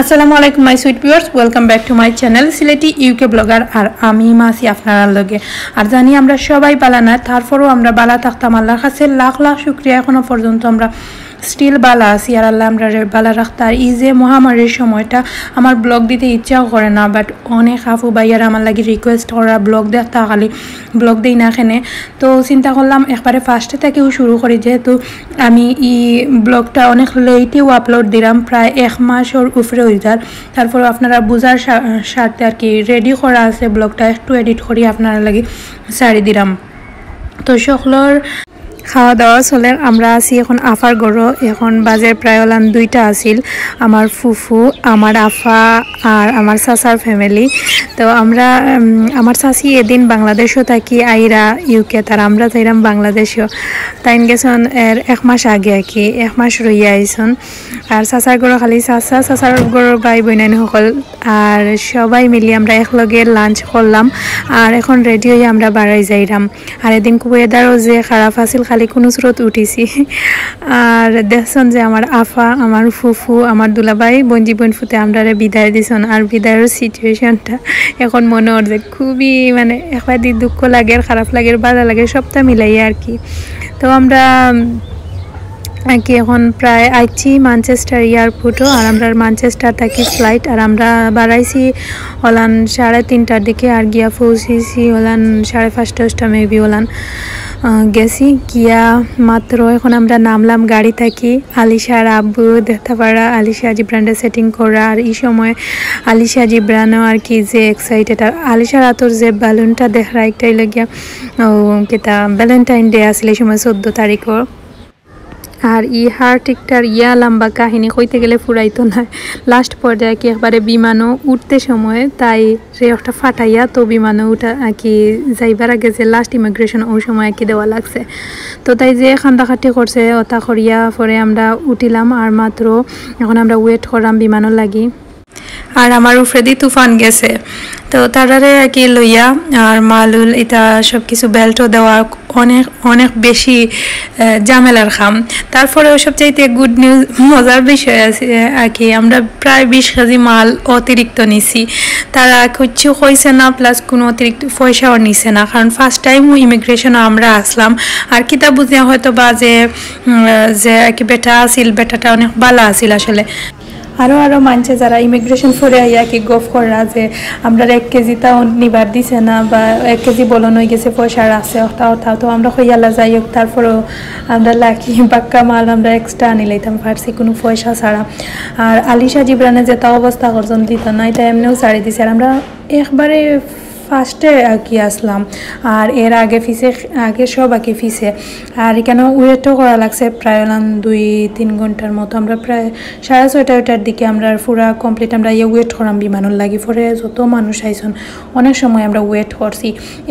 আসসালামু আলাইকুম my sweet viewers, welcome back to my channel Sylheti UK blogger. আর আমি মাসি আপনারা লগে। আর জানি আমরা সবাই বালা না, তারপরেও আমরা বালা থাকতাম। আল্লাহর কাছে লাখ লাখ শুক্রিয়া, এখনো পর্যন্ত আমরা স্টিল বালা আছি। আর আল্লাহ আমরা বালা রাখতে। আর এই যে মহামারীর সময়টা আমার ব্লগ দিতে ইচ্ছাও করে না, বাট অনেক আফু ভাইয়ার আমার লাগে রিকোয়েস্ট করা ব্লগ দেখতে, খালি ব্লগ দিই না এখানে। তো চিন্তা করলাম একবারে ফার্স্টে থেকেও শুরু করি, যেহেতু আমি এই ব্লগটা অনেক লেটেও আপলোড দিলাম, প্রায় 1 মাসের উপরে হয়ে যায়। তারপর আপনারা বোঝার স্বার্থে আর কি রেডি করা আছে ব্লগটা, একটু এডিট করি আপনারা লাগে সারি দিলাম। তো সকলের খাওয়া দাওয়া চলে। আমরা আছি এখন আফার গড়ো। এখন বাজে প্রায় 2টা আসিল। আমার ফুফু, আমার আফা আর আমার চাচার ফ্যামিলি। তো আমরা আমার চাচি এদিন বাংলাদেশও থাকি আইরা ইউকে, তার আমরা যাইলাম বাংলাদেশও। তাইন গেছন এর 1 মাস আগে আর কি, 1 মাস রইয়া আইসন। আর চাচার গড়ো খালি চাচার গড়োর ভাই বোনাইন সকল, আর সবাই মিলি আমরা একলগে লাঞ্চ করলাম। আর এখন রেডি হয়ে আমরা বাড়াই যাইলাম। আর এদিন ওয়েদারও যে খারাপ আছিল, খালি কোনো স্রোত উঠিছি। আর দেখছেন যে আমার আফা, আমার ফুফু, আমার দুলাভাই বঞ্জি বোন ফুতে আমরা বিদায় দিছেন। আর বিদায়ের সিচুয়েশনটা এখন মনে হয় যে খুবই মানে একবার দুঃখ লাগে, খারাপ লাগে, ভালো লাগে, সবটা মিলাইয়া আর কি। তো আমরা কি এখন প্রায় আইছি ম্যানচেস্টার এয়ারপোর্টও। আর আমরা ম্যানচেস্টার থাকি ফ্লাইট। আর আমরা বাড়াইছি হলান 3:30টার দিকে, আর গিয়া পৌঁছেছি হলান 5:30 মেবি হলান গেছি গিয়া মাত্র। এখন আমরা নামলাম গাড়ি থাকি। আলিশার আব্বু দেখতে পারা, আলিশা জিব্রানটা সেটিং করা। আর এই সময় আলিশা জিব্রানও আর কি যে এক্সাইটেড। আর আলিশার আতর যে বেলুনটা দেখা একটাই লাগিয়া কেটা ভ্যালেন্টাইন ডে আসলে এই সময় 14 তারিখও। আর হার্টিকটার লম্বা কাহিনী কইতে গেলে ফুরাইতো না। লাস্ট পর্যায়ে কি একবারে বিমানও উঠতে সময় তাই রেওটা ফাটাইয়া, তো বিমানও উঠা কি যাইবার আগে যে লাস্ট ইমিগ্রেশন ওই সময় কি দেওয়া লাগছে। তো তাই যে খান্দাখাটি করছে ওটা করিয়া পরে আমরা উঠিলাম। আর মাত্র এখন আমরা ওয়েট করলাম বিমানও লাগি। আর আমার উফরেদি তুফান গেছে, তো তারারে আর কি লইয়া আর মালুল এটা সব কিছু বেল্টও দেওয়া অনেক অনেক বেশি ঝামেলার খাম। তারপরে সবচাইতে গুড নিউজ, মজার বিষয় আছে আর কি, আমরা প্রায় 20 কেজি মাল অতিরিক্ত নিছি। তারা কিছু কইছে না, প্লাস কোনো অতিরিক্ত পয়সাও নিছে না, কারণ ফার্স্ট টাইম ইমিগ্রেশনও আমরা আসলাম। আর কিতা বুঝিয়া হয়তো বা যে আর কি বেটা আসিল, বেটাটা অনেক ভালো আসিল আসলে। আরও মানছে যারা ইমিগ্রেশন করে আইয়া কি গফ করা যে আমরা 1 কেজি তাও নিবার দিছে না, বা 1 কেজি বলন হয়ে গেছে পয়সার আছে অর্থাৎ। তো আমরা হইয়ালা যাই হোক, তারপরেও আমরা লাকি বাক্কা মাল আমরা এক্সট্রা আনি লাইতাম পারছি কোনো পয়সা ছাড়া। আর আলিশা জিব্রানে যে তা অবস্থা অর্জন দিত না, এটা এমনিও ছাড়ি দিছে। আর আমরা একবারে ফার্স্টে আর কি আসলাম, আর এর আগে সব আর কি ফিসে। আর এখানে ওয়েটও করা লাগছে প্রায় 2-3 ঘন্টার মতো। আমরা প্রায় 6:30টার দিকে আমরা পুরা কমপ্লিট আমরা ওয়েট করাম বিমানের লাগি। পরে যত মানুষ আইসন অনেক সময় আমরা ওয়েট করছি।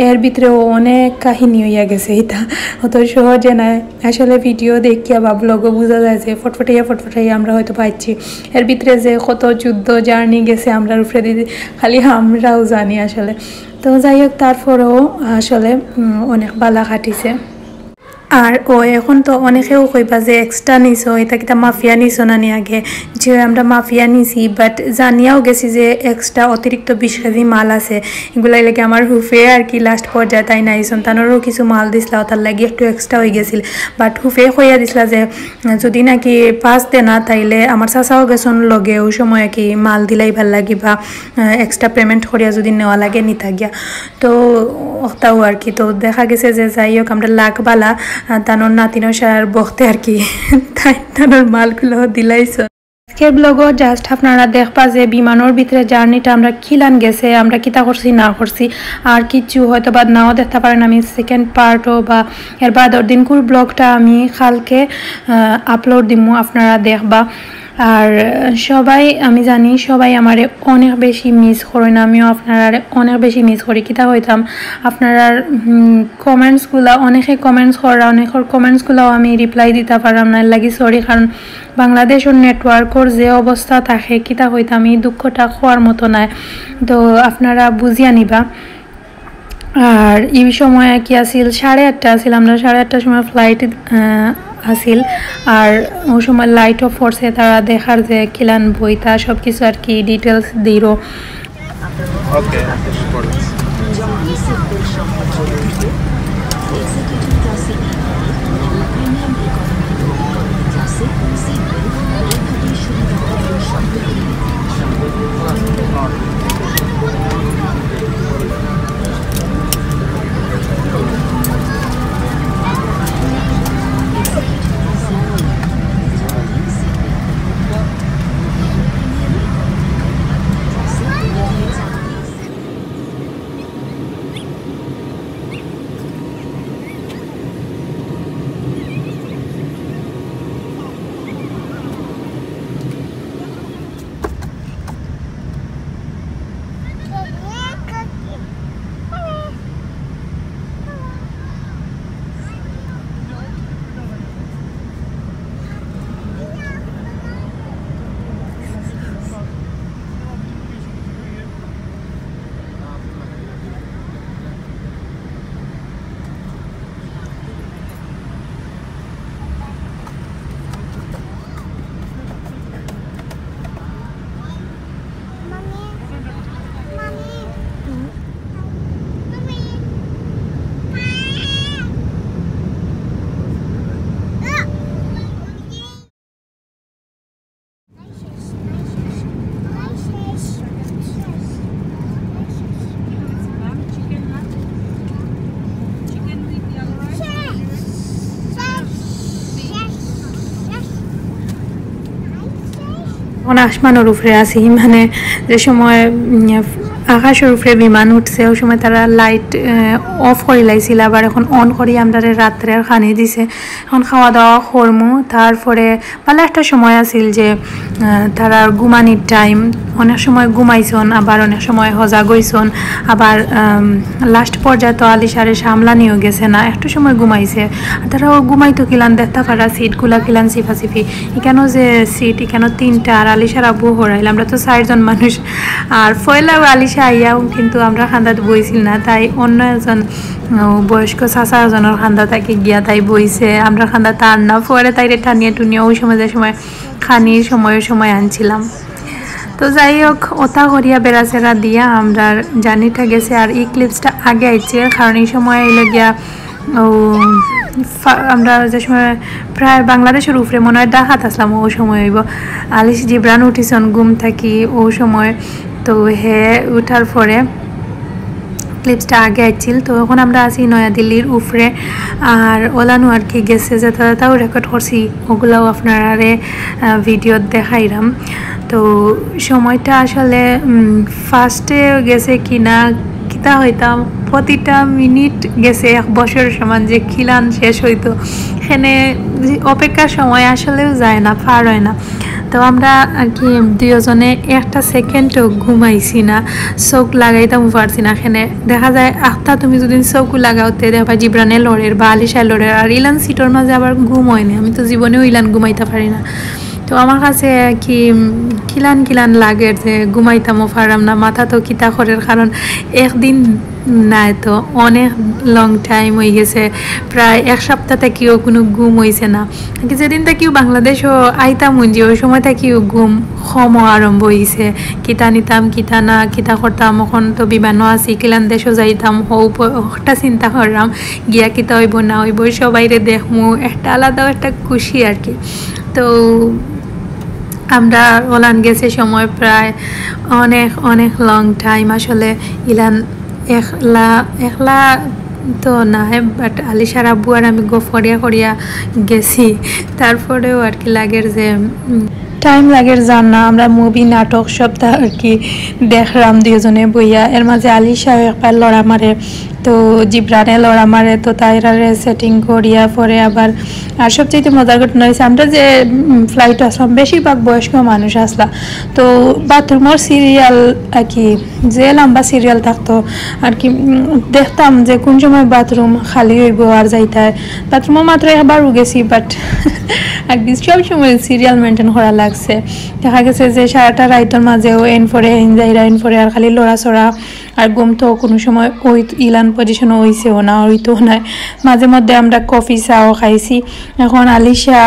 এর ভিতরেও অনেক কাহিনী হইয়া গেছে, এটা অত সহজে না আসলে। ভিডিও দেখিয়া বা ব্লগও বোঝা যায় যে ফটফটাইয়া আমরা হয়তো পাইছি। এর ভিতরে যে কত যুদ্ধ জার্নি গেছে আমরা উপরে দিদি খালি আমরাও জানি আসলে। তো যাই হোক, তারপরেও আসলে অনেক বালা কাটিছে। আর এখন তো অনেকেও কইবা যে এক্সট্রা নিছো, এটা কিতা মাফিয়া নিছো না নি আগে, যে আমরা মাফিয়া নিছি, বাট জানিয়াও গেছি যে এক্সট্রা অতিরিক্ত 20 কেজি মাল আছে। এগুলাই লাগে আমার হুফে আর কি লাস্ট পর্যায়ে তাই নাই সন্তানেরও কিছু মাল দিছিলা, তার লাগে একটু এক্সট্রা হয়ে গেছিল। বাট হুফে কইয়া দিছিলা যে যদি নাকি পাস দে না তাইলে আমার চাচাও গেছন লগে ওই সময় আর কি মাল দিলাই ভাল লাগি, বা এক্সট্রা পেমেন্ট করিয়া যদি নেওয়া লাগে নিতা গিয়া। তো ওটাও আর কি। তো দেখা গেছে যে যাই হোক আমরা লাখবালা তানোর নাতিনোর সার বকতে আর কি তাই তানোর মালগুলো দিলাইছ। আজকের ব্লগও জাস্ট আপনারা দেখবা যে বিমানের ভিতরে জার্নিটা আমরা খিলান গেছে, আমরা কিতা করছি না করছি। আর কিছু হয়তো বা নাও দেখতে পারেন, আমি সেকেন্ড পার্টও বা এর বাদর দিনকুর ব্লগটা আমি কালকে আপলোড দিমু, আপনারা দেখবা। আর সবাই আমি জানি সবাই আমারে অনেক বেশি মিস করেন, আমিও আপনারা অনেক বেশি মিস করি। কিতা হইতাম আপনারা কমেন্টসগুলো অনেকে কমেন্টস করা, অনেকের কমেন্টসগুলোও আমি রিপ্লাই দিতে পারলাম না, লাগি সরি। কারণ বাংলাদেশের নেটওয়ার্কের যে অবস্থা থাকে কিতা হইতাম এই দুঃখটা খোয়ার মতো নাই, তো আপনারা বুঝিয়া নিবা। আর এই সময় কি আসিল 8:30 আসিল, আমরা 8:30টার সময় ফ্লাইট আসিল আর ওই সময় লাইট অফ করছে তারা দেখার যে কিলান বইতা সব কিছু আর কি ডিটেলস দিল। আসমানের উপরে আছি মানে যে সময় আকাশের উপরে বিমান উঠছে ওই সময় তারা লাইট অফ করে লাইছিল আবার এখন অন করি আমরা রাত্রে খানি দিছে এখন খাওয়া দাওয়া করমু তারপরে ভালো একটা সময় আছিল যে তারা ঘুমানির টাইম অনেক সময় ঘুমাইছন আবার অনেক সময় সজাগ হইছন আবার লাস্ট পর্যায়ে তো আলিশারে সামলানিও গেছে না একটু সময় ঘুমাইছে আর তারাও ঘুমাইতো কিলান দেখতে পারা সিটগুলা কিলান সিফাসিফি এখানেও যে সিট এখানেও 3টা আর আলিশার আব্বু হরাইল আমরা তো 4জন মানুষ আর ফয়লাও আলিশা আইয়াও কিন্তু আমরা খান্দাত বইছিল না তাই অন্য একজন বয়স্ক চাচা একজনের খান্দা তাকে গিয়া তাই বইছে আমরা খান্দা তার না পরে তাইরে টানিয়ে টুনিয়ে ওই সময় যে সময় খানির সময় আনছিলাম। তো যাই হোক ওটা করিয়া বেড়াচেরা দিয়া আমরা জার্নিটা গেছে আর এই ক্লিপসটা আগে আইছে কারণ এই সময় এলো গিয়া ও আমরা যে সময় প্রায় বাংলাদেশের উপরে মনে হয় ডাকাত আসলাম ওই সময় হইব আলিশ জিব্রান উঠিছন ঘুম থাকি ওই সময় তো হে উঠার পরে ক্লিপসটা আগে আইছিল তো এখন আমরা আছি নয়াদিল্লির উপরে আর ওলানো আর কি গেছে যাতায়াতাও রেকর্ড করছি ওগুলাও আপনারা ভিডিও দেখাইলাম। তো সময়টা আসলে ফার্স্টে গেছে কিনা কিতা হইতাম প্রতিটা মিনিট গেছে 1 বছরের সমান যে খিলান শেষ হইতো এখানে অপেক্ষার সময় আসলেও যায় না পার হয় না। তো আমরা আর কি দুজনে একটা সেকেন্ডও ঘুমাইছি না চোখ লাগাইতাম পারছি না এখানে দেখা যায় আখটা তুমি যদি চোখ লাগাওতে দেখবা জিব্রানে লড়ের বা আলিশায় লড়ের আর ইলান সিটোর মাঝে আবার ঘুম হয়নি আমি তো জীবনেও ইলান ঘুমাইতে পারি না। তো আমার কাছে কি খিলান লাগে যে ঘুমাইতামও পারাম না মাথা তো কিতা করের কারণ একদিন নাই তো অনেক লং টাইম হয়ে গেছে প্রায় 1 সপ্তাহ থেকেও কোনো ঘুম হয়েছে না যেদিন থেকেও বাংলাদেশও আইতাম যে ওই সময় থেকেও ঘুম কম আরম্ভ হয়েছে কিতা নিতাম কিতা না কিতা করতাম এখন তো বিমানও আছি কিলান দেশও যাইতাম হটা চিন্তা করলাম গিয়া কিতা হইব না হইব সবাইরে দেখমু একটা আলাদা একটা খুশি আর কি। তো আমরা ওলান গেছে সময় প্রায় অনেক লং টাইম আসলে ইলান একলা তো না বাট আলিশার আব্বু আর আমি করিয়া গেছি তারপরেও আর কি লাগের যে টাইম লাগের জান না আমরা মুভি নাটক সব আর কি দেখলাম দুজনে বইয়া এর মাঝে আলিশা একবার লড়া মারে তো জিব্রানে লড়া মারে তো তাইরারে সেটিং করিয়া পরে আবার আর সবচেয়ে মজার ঘটনা হয়েছে আমরা যে ফ্লাইট আসলাম বেশিরভাগ বয়স্ক মানুষ আসলা তো বাথরুমের সিরিয়াল আর কি যে লম্বা সিরিয়াল থাকতো আর কি দেখতাম যে কোন সময় বাথরুম খালি হইব আর যাইতে বাথরুমও মাত্র একবার গেছি বাট আর কি সব সময় সিরিয়াল মেনটেন করা লাগছে দেখা গেছে যে সারাটা রাইতের মাঝেও এন ফরে আর খালি লড়াচড়া আর ঘুম তো কোনো সময় ওই ইলান পজিশনও হইছেও না হইতো না মাঝে মধ্যে আমরা কফি চাও খাইছি এখন আলিশা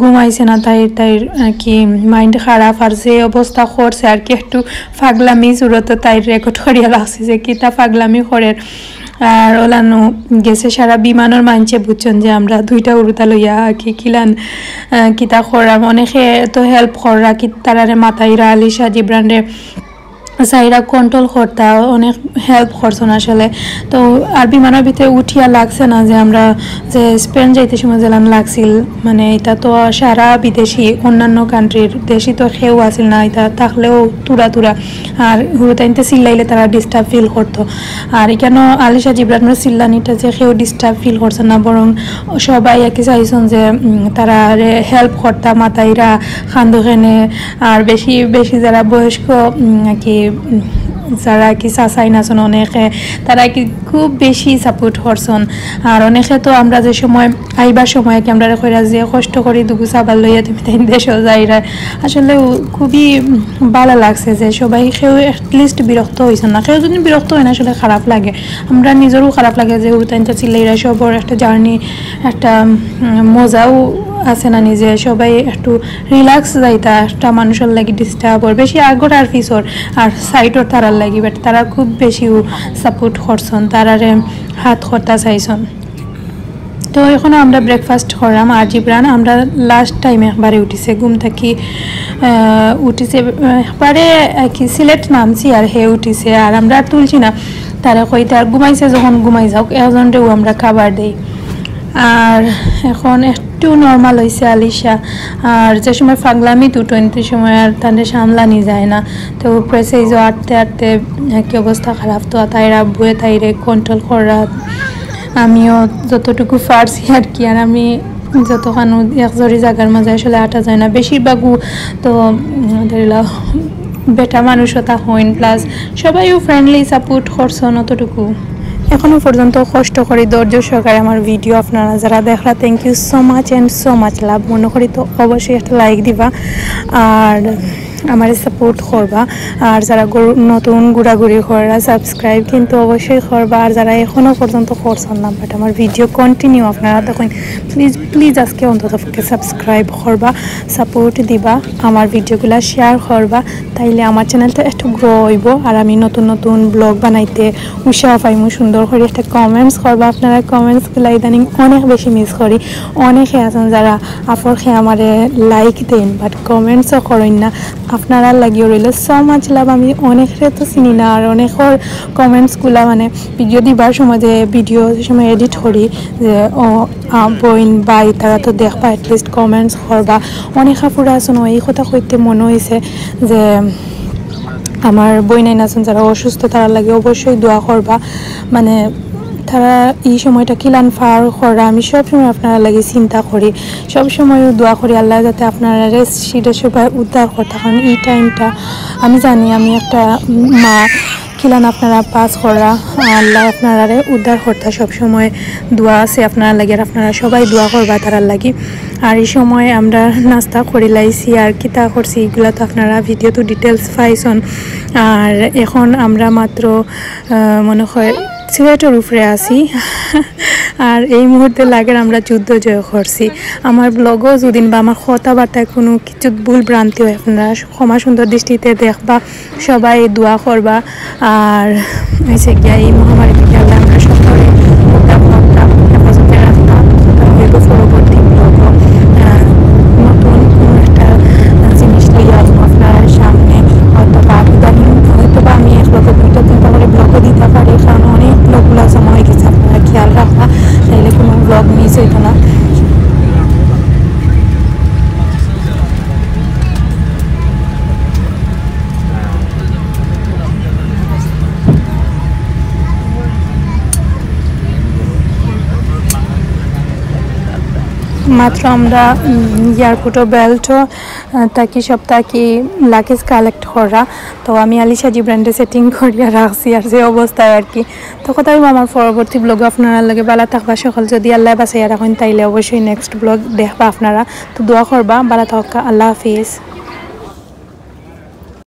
ঘুমাইছে না তাইর কি মাইন্ড খারাপ আর যে অবস্থা করছে আর কি একটু পাগলামি জুরত তাই রেকর্ড করিয়া লাগছে যে কিতা পাগলামি করে আর ওলানো গেছে সারা বিমানের মানছে বুঝছেন যে আমরা 2টা উড়ুতা লইয়া কি কিলান কিতা করার অনেকে তো হেল্প করা কি তারারে মাথাইরা আলিশা জিব্রানরে সাইরা কন্ট্রোল করতা অনেক হেল্প করছেন আসলে তো আর বিমানের ভিতরে উঠিয়া লাগছে না যে আমরা যে স্পেন যাইতে সময় যেলাম লাগছিল মানে এটা তো সারা বিদেশি অন্যান্য কান্ট্রির দেশি তো কেউ আসিল না এটা থাকলেও তুরা আর হুরুতাইনতে চিল্লাইলে তারা ডিস্টার্ব ফিল করতো আর এখানে আলিশা জিব্রানের চিল্লানিটা যে কেউ ডিস্টার্ব ফিল করছে না বরং সবাই একই চাইছেন যে তারা হেল্প করতা মাতাইরা খান্দোখেনে আর বেশি যারা বয়স্ক কি যারা কি চাচাই নাচন অনেকে তারা কি খুব বেশি সাপোর্ট করছেন আর অনেকে তো আমরা যে সময় আইবার সময় কি আমরা কইরা যে কষ্ট করি দুগু চাবার লইয়া তুমি তাই দেশও যাইরা আসলে খুবই ভালো লাগছে যে সবাই কেউ এটলিস্ট বিরক্ত হয়েছেন না কেউ যদি বিরক্ত হয় না আসলে খারাপ লাগে আমরা নিজেরও খারাপ লাগে যে উড়তাইনটা চিল্লাইরা সবর একটা জার্নি একটা মজাও আছে না নিজে সবাই একটু রিল্যাক্স যাইতা একটা মানুষের লাগি ডিস্টার্ব ওর বেশি আগর আর পিছর আর সাইডর তারার লাগি বাট তারা খুব বেশি সাপোর্ট করছেন তারারে হাত করতে চাইছেন তো এখন আমরা ব্রেকফাস্ট করলাম আর জিব্রান আমরা লাস্ট টাইমে একবারে উঠিছে ঘুম থাকি উঠিছে একবারে কি সিলেট নামছি আর হে উঠিছে আর আমরা আর তুলছি না তারা কইতে আর ঘুমাইছে যখন ঘুমাই যাও একজনরেও আমরা খাবার দেই আর এখন একটু নর্মাল হয়েছে আলিশা আর যে সময় পাগলামি 220 সময় আর তাদের সামলানি যায় না তো প্রেসে এই যে আটতে কি অবস্থা খারাপ তো তাইরা বয়ে তাইরে কন্ট্রোল করা আমিও যতটুকু পারছি আর কি আর আমি যতখানো একজরি জায়গার মাঝে আসলে আটা যায় না বেশিরভাগও তো ধরিলা বেটা মানুষও তা হইন প্লাস সবাইও ফ্রেন্ডলি সাপোর্ট করছেন অতটুকু এখনো পর্যন্ত কষ্ট করে ধৈর্য সহকারে আমার ভিডিও আপনারা যারা দেখলা thank you so much and so much love মনে করি তো অবশ্যই একটা লাইক দিবা আর আমার সাপোর্ট করবা আর যারা নতুন ঘোরাঘুরি করা সাবস্ক্রাইব কিন্তু অবশ্যই করবা আর যারা এখনো পর্যন্ত করছেন না বাট আমার ভিডিও কন্টিনিউ আপনারা তখন প্লিজ আজকে অন্তত সাবস্ক্রাইব করবা সাপোর্ট দিবা আমার ভিডিওগুলো শেয়ার করবা তাইলে আমার চ্যানেলটা একটু গ্রো হইব আর আমি নতুন ব্লগ বানাইতে উৎসাহ পাইমু সুন্দর করে একটা কমেন্টস করবা আপনারা কমেন্টসগুলো ইদানিং অনেক বেশি মিস করি অনেকে আছেন যারা আফরকে আমারে লাইক দেন বাট কমেন্টসও করেন না আপনারা লাগিয়ে রইল সো মাচ লাভ আমি অনেকরে তো চিনি না আর অনেকের কমেন্টসগুলো মানে ভিডিও দিবার সময় যে ভিডিও সময় এডিট করি যে বইন বাই তারা তো দেখবা এটলিস্ট কমেন্টস করবা অনেক আপুরা আছেন এই কথা কইতে মনে হয়েছে যে আমার বই নাই আছেন যারা অসুস্থ তারা লাগে অবশ্যই দোয়া করবা মানে তারা এই সময়টা কিলান ফার করা আমি সবসময় আপনারা লাগে চিন্তা করি সবসময় দোয়া করি আল্লাহ যাতে আপনারা সেটা সবাই উদ্ধার করতে কারণ এই টাইমটা আমি জানি আমি একটা মা কিলান আপনারা পাস করা আল্লাহ আপনারা উদ্ধার করতে সবসময় দোয়া আছে আপনারা লাগে আর আপনারা সবাই দোয়া করবা তারার লাগি আর এই সময় আমরা নাস্তা করে লাইছি আর কিতা করছি এগুলো তো আপনারা ভিডিও তো ডিটেলস পাইছেন আর এখন আমরা মাত্র মনে হয় সিলেটের উপরে আছি আর এই মুহূর্তে লাগে আমরা যুদ্ধ জয় করছি আমার ব্লগও যদিন বা আমার কথাবার্তায় কোনো কিছু ভুল ভ্রান্তি হয় আপনারা ক্ষমা সুন্দর দৃষ্টিতে দেখবা সবাই দোয়া করবা আর এসে গিয়া এই মহামারী থেকে আল্লাহ আমরা সকলে হেফাজতে রাখতাম পরবর্তী ব্লগ নতুন একটা জিনিস লিয়ে আসবো আপনার সামনে হয়তো বা আমি একলগে 2-3টা করে ব্লগও দিতে পারি কারণ অনেক ব্লগগুলো জমা হয়ে গেছে আপনারা খেয়াল রাখবা তাইলে কোনো ব্লগ মিস হইতো না মাত্র আমরা এয়ারপোর্টও বেল্টও তাকি সব তাকি লাগেজ কালেক্ট করা তো আমি আলিশা জিব্রান্ডে সেটিং করিয়া রাখছি আর যে অবস্থায় আর কি তো কোথাও আমার পরবর্তী ব্লগ আপনারা লাগে বালা থাকবা সকাল যদি আল্লাহ বাসাইয়া রাখেন তাইলে অবশ্যই নেক্সট ব্লগ দেখবা আপনারা তো দোয়া করবা বালা থাকা আল্লাহ হাফিজ।